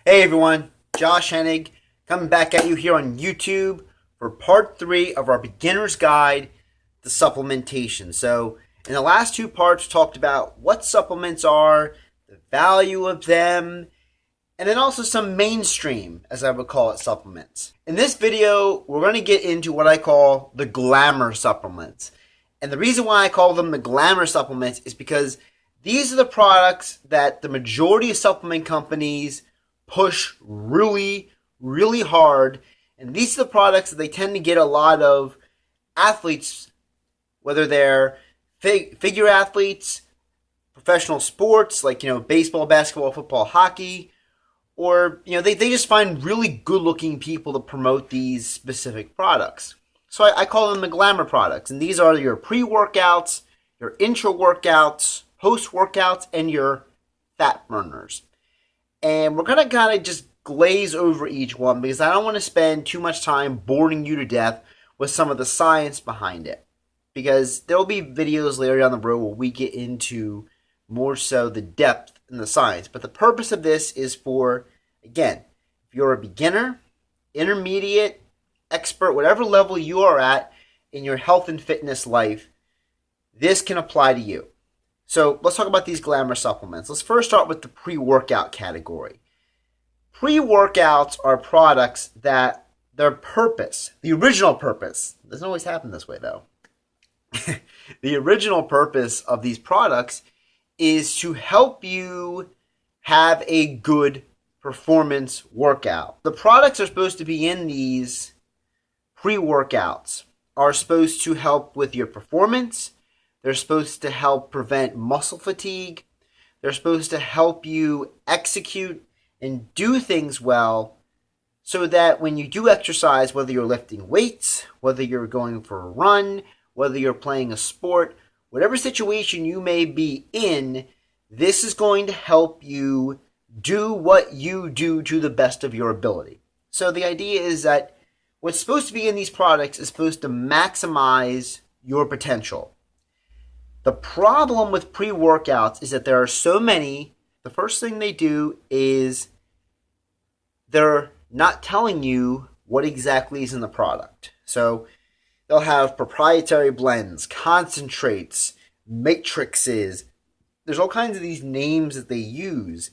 Hey everyone, Josh Hennig coming back at you here on YouTube for part 3 of our beginner's guide to supplementation. So in the last 2 parts we talked about what supplements are, the value of them, and then also some mainstream, as I would call it, supplements. In this video, we're going to get into what I call the Glamour supplements. And the reason why I call them the Glamour supplements is because these are the products that the majority of supplement companies push really, really hard. And these are the products that they tend to get a lot of athletes, whether they're figure athletes, professional sports like, baseball, basketball, football, hockey, or, they just find really good looking people to promote these specific products. So I call them the Glamour products. And these are your pre-workouts, your intra-workouts, post-workouts, and your fat burners. And we're going to kind of just glaze over each one because I don't want to spend too much time boring you to death with some of the science behind it. Because there will be videos later down the road where we get into more so the depth in the science. But the purpose of this is for, again, if you're a beginner, intermediate, expert, whatever level you are at in your health and fitness life, this can apply to you. So let's talk about these Glamour supplements. Let's first start with the pre-workout category. Pre-workouts are products that their purpose, the original purpose, doesn't always happen this way though. The original purpose of these products is to help you have a good performance workout. The products are supposed to be in these pre-workouts are supposed to help with your performance. They're supposed to help prevent muscle fatigue. They're supposed to help you execute and do things well so that when you do exercise, whether you're lifting weights, whether you're going for a run, whether you're playing a sport, whatever situation you may be in, this is going to help you do what you do to the best of your ability. So the idea is that what's supposed to be in these products is supposed to maximize your potential. The problem with pre-workouts is that there are so many. The first thing they do is they're not telling you what exactly is in the product. So they'll have proprietary blends, concentrates, matrixes. There's all kinds of these names that they use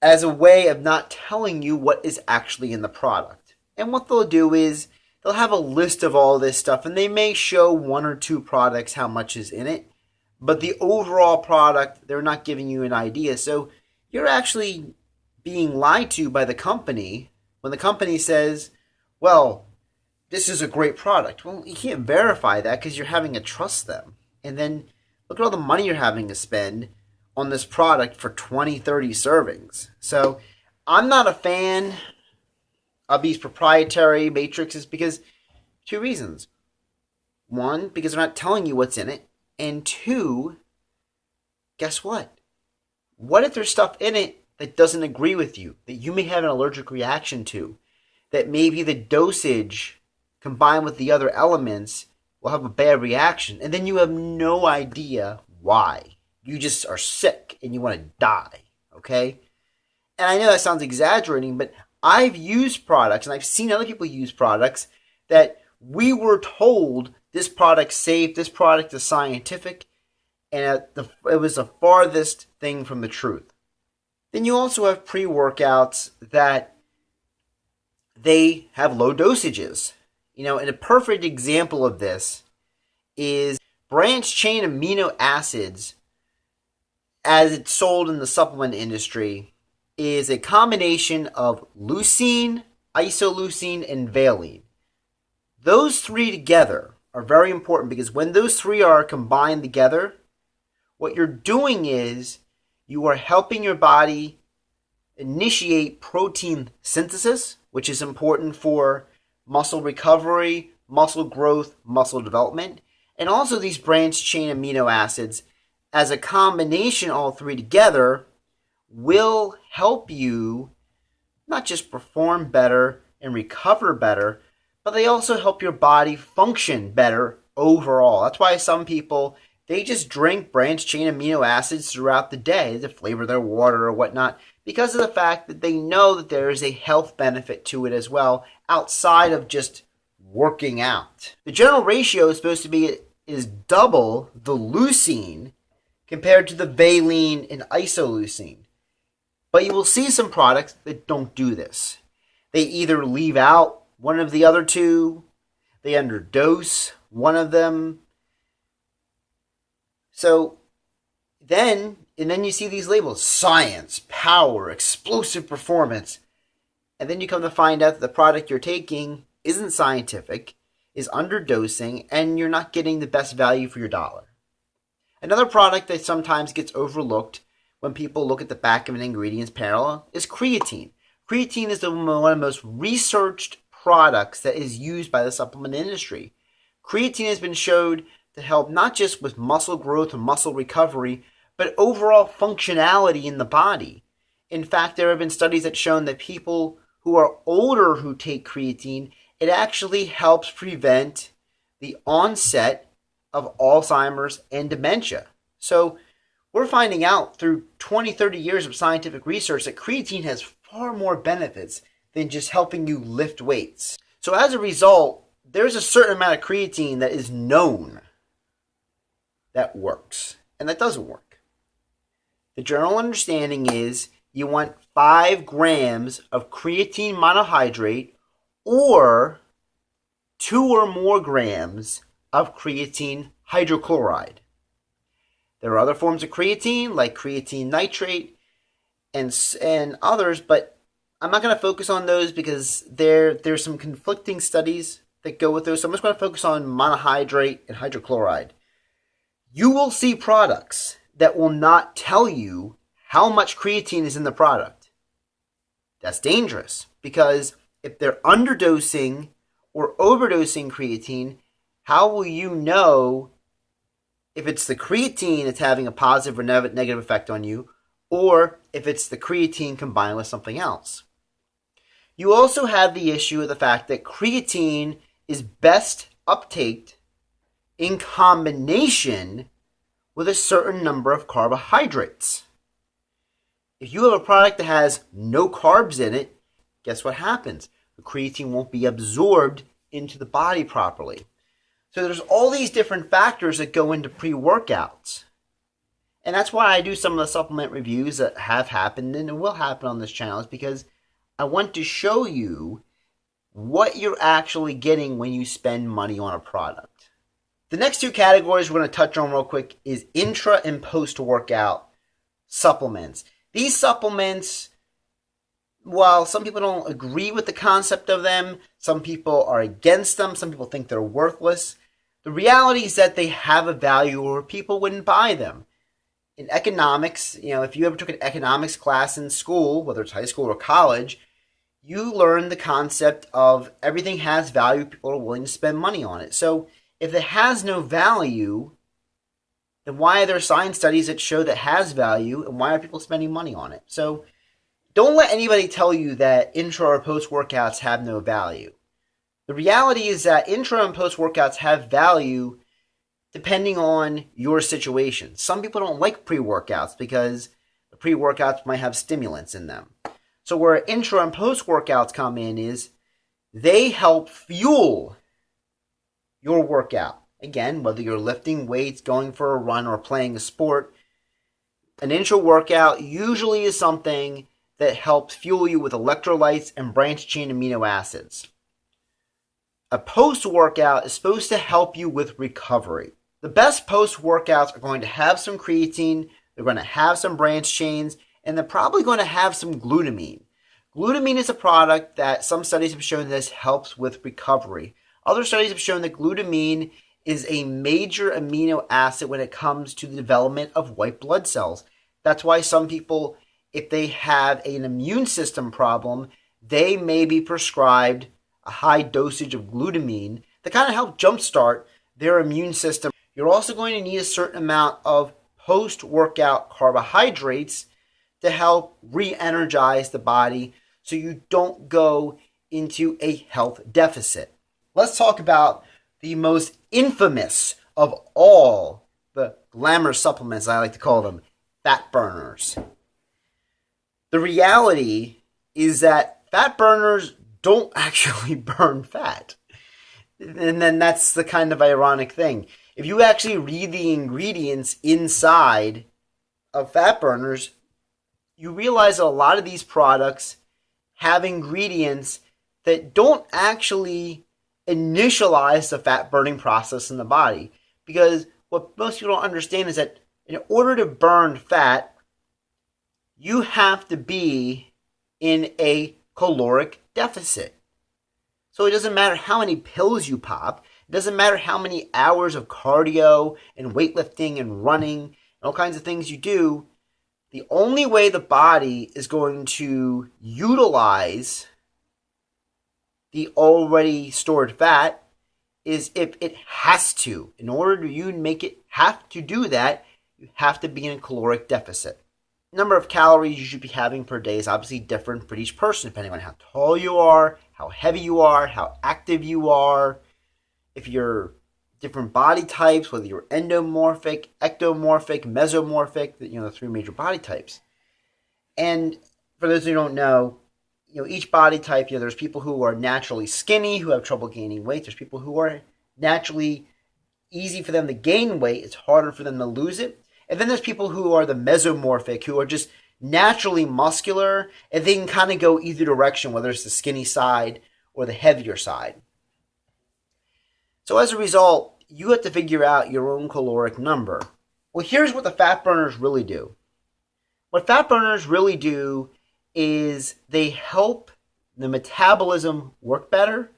as a way of not telling you what is actually in the product. And what they'll do is they'll have a list of all this stuff, and they may show 1 or 2 products how much is in it. But the overall product, they're not giving you an idea. So you're actually being lied to by the company when the company says, well, this is a great product. Well, you can't verify that because you're having to trust them. And then look at all the money you're having to spend on this product for 20, 30 servings. So I'm not a fan of these proprietary matrices because 2 reasons. 1, because they're not telling you what's in it. And 2, guess what? What if there's stuff in it that doesn't agree with you, that you may have an allergic reaction to, that maybe the dosage combined with the other elements will have a bad reaction, and then you have no idea why. You just are sick and you want to die, okay? And I know that sounds exaggerating, but I've used products, and I've seen other people use products that we were told this product's safe, this product is scientific, and it was the farthest thing from the truth. Then you also have pre-workouts that they have low dosages. And a perfect example of this is branched-chain amino acids, as it's sold in the supplement industry, is a combination of leucine, isoleucine, and valine. Those 3 together are very important because when those 3 are combined together, what you're doing is you are helping your body initiate protein synthesis, which is important for muscle recovery, muscle growth, muscle development. And also these branched chain amino acids, as a combination, all 3 together, will help you not just perform better and recover better, but they also help your body function better overall. That's why some people They just drink branched chain amino acids throughout the day to flavor their water or whatnot because of the fact that they know that there is a health benefit to it as well outside of just working out. The general ratio is supposed to be is double the leucine compared to the valine and isoleucine. But you will see some products that don't do this. They either leave out one of the other two, they underdose one of them. So then you see these labels: science, power, explosive performance. And then you come to find out that the product you're taking isn't scientific, is underdosing, and you're not getting the best value for your dollar. Another product that sometimes gets overlooked when people look at the back of an ingredients panel is creatine. Creatine is one of the most researched products that is used by the supplement industry. Creatine has been shown to help not just with muscle growth and muscle recovery, but overall functionality in the body. In fact, there have been studies that have shown that people who are older who take creatine, it actually helps prevent the onset of Alzheimer's and dementia. So we're finding out through 20, 30 years of scientific research that creatine has far more benefits than just helping you lift weights. So as a result, there's a certain amount of creatine that is known that works and that doesn't work. The general understanding is you want 5 grams of creatine monohydrate or 2 or more grams of creatine hydrochloride. There are other forms of creatine like creatine nitrate and others, but I'm not going to focus on those because there's some conflicting studies that go with those. So I'm just going to focus on monohydrate and hydrochloride. You will see products that will not tell you how much creatine is in the product. That's dangerous because if they're underdosing or overdosing creatine, how will you know if it's the creatine that's having a positive or negative effect on you, or if it's the creatine combined with something else? You also have the issue of the fact that creatine is best uptaked in combination with a certain number of carbohydrates. If you have a product that has no carbs in it, guess what happens? The creatine won't be absorbed into the body properly. So there's all these different factors that go into pre-workouts. And that's why I do some of the supplement reviews that have happened and will happen on this channel, is because I want to show you what you're actually getting when you spend money on a product. The next 2 categories we're going to touch on real quick is intra and post-workout supplements. These supplements, while some people don't agree with the concept of them, some people are against them, some people think they're worthless, the reality is that they have a value or people wouldn't buy them. In economics, if you ever took an economics class in school, whether it's high school or college, you learn the concept of everything has value, people are willing to spend money on it. So if it has no value, then why are there science studies that show that it has value, and why are people spending money on it? So don't let anybody tell you that intra or post workouts have no value. The reality is that intra and post workouts have value depending on your situation. Some people don't like pre-workouts because the pre-workouts might have stimulants in them. So where intra and post workouts come in is they help fuel your workout. Again, whether you're lifting weights, going for a run, or playing a sport, an intra workout usually is something that helps fuel you with electrolytes and branched chain amino acids. A post-workout is supposed to help you with recovery. The best post-workouts are going to have some creatine, they're going to have some branched chains, and they're probably going to have some glutamine. Glutamine is a product that some studies have shown that helps with recovery. Other studies have shown that glutamine is a major amino acid when it comes to the development of white blood cells. That's why some people, if they have an immune system problem, they may be prescribed a high dosage of glutamine to kind of help jumpstart their immune system. You're also going to need a certain amount of post-workout carbohydrates to help re-energize the body so you don't go into a health deficit. Let's talk about the most infamous of all the Glamour supplements, I like to call them, fat burners. The reality is that fat burners don't actually burn fat. And then that's the kind of ironic thing. If you actually read the ingredients inside of fat burners, you realize that a lot of these products have ingredients that don't actually initialize the fat burning process in the body. Because what most people don't understand is that in order to burn fat, you have to be in a caloric deficit. So it doesn't matter how many pills you pop. It doesn't matter how many hours of cardio and weightlifting and running and all kinds of things you do. The only way the body is going to utilize the already stored fat is if it has to. In order to you make it have to do that, you have to be in a caloric deficit. Number of calories you should be having per day is obviously different for each person, depending on how tall you are, how heavy you are, how active you are, if you're different body types, whether you're endomorphic, ectomorphic, mesomorphic, the three major body types. And for those who don't know, each body type, there's people who are naturally skinny, who have trouble gaining weight. There's people who are naturally easy for them to gain weight. It's harder for them to lose it. And then there's people who are the mesomorphic, who are just naturally muscular, and they can kind of go either direction, whether it's the skinny side or the heavier side. So as a result, you have to figure out your own caloric number. Well, here's what the fat burners really do. What fat burners really do is they help the metabolism work better,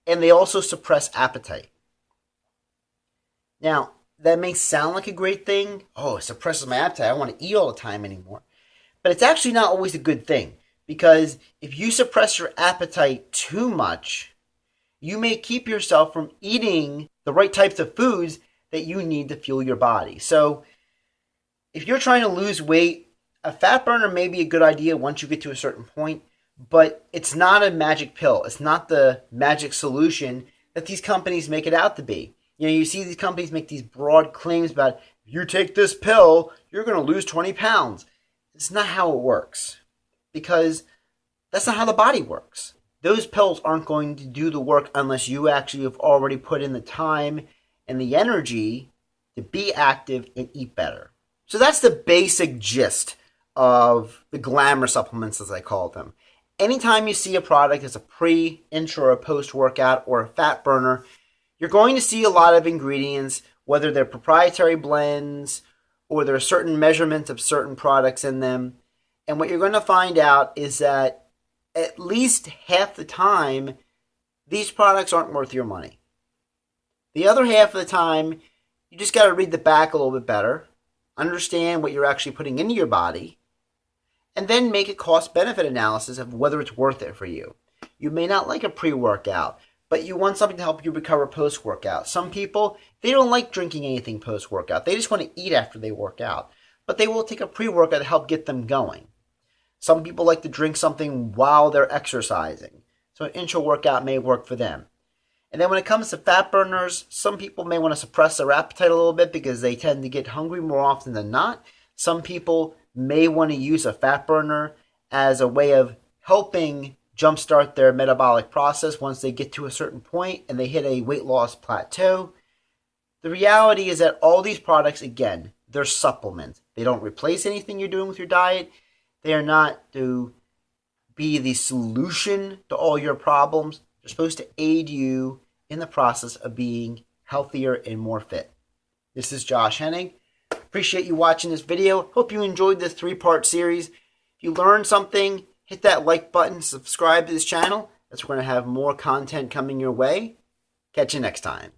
and they also suppress appetite. Now, that may sound like a great thing. Oh, it suppresses my appetite. I don't want to eat all the time anymore. But it's actually not always a good thing, because if you suppress your appetite too much, you may keep yourself from eating the right types of foods that you need to fuel your body. So if you're trying to lose weight, a fat burner may be a good idea once you get to a certain point, but it's not a magic pill. It's not the magic solution that these companies make it out to be. You see these companies make these broad claims about, if you take this pill, you're going to lose 20 pounds. It's not how it works, because that's not how the body works. Those pills aren't going to do the work unless you actually have already put in the time and the energy to be active and eat better. So that's the basic gist of the Glamour supplements, as I call them. Anytime you see a product as a pre, intra, or post-workout or a fat burner, you're going to see a lot of ingredients, whether they're proprietary blends or there are certain measurements of certain products in them. And what you're going to find out is that at least half the time, these products aren't worth your money. The other half of the time, you just got to read the back a little bit better, understand what you're actually putting into your body, and then make a cost-benefit analysis of whether it's worth it for you. You may not like a pre-workout, but you want something to help you recover post-workout. Some people, they don't like drinking anything post-workout. They just want to eat after they work out. But they will take a pre-workout to help get them going. Some people like to drink something while they're exercising. So an intra-workout may work for them. And then when it comes to fat burners, some people may want to suppress their appetite a little bit because they tend to get hungry more often than not. Some people may want to use a fat burner as a way of helping jumpstart their metabolic process once they get to a certain point and they hit a weight loss plateau. The reality is that all these products, again, they're supplements. They don't replace anything you're doing with your diet. They are not to be the solution to all your problems. They're supposed to aid you in the process of being healthier and more fit. This is Josh Hennig. Appreciate you watching this video. Hope you enjoyed this 3-part series. If you learned something, hit that like button, subscribe to this channel, as we're going to have more content coming your way. Catch you next time.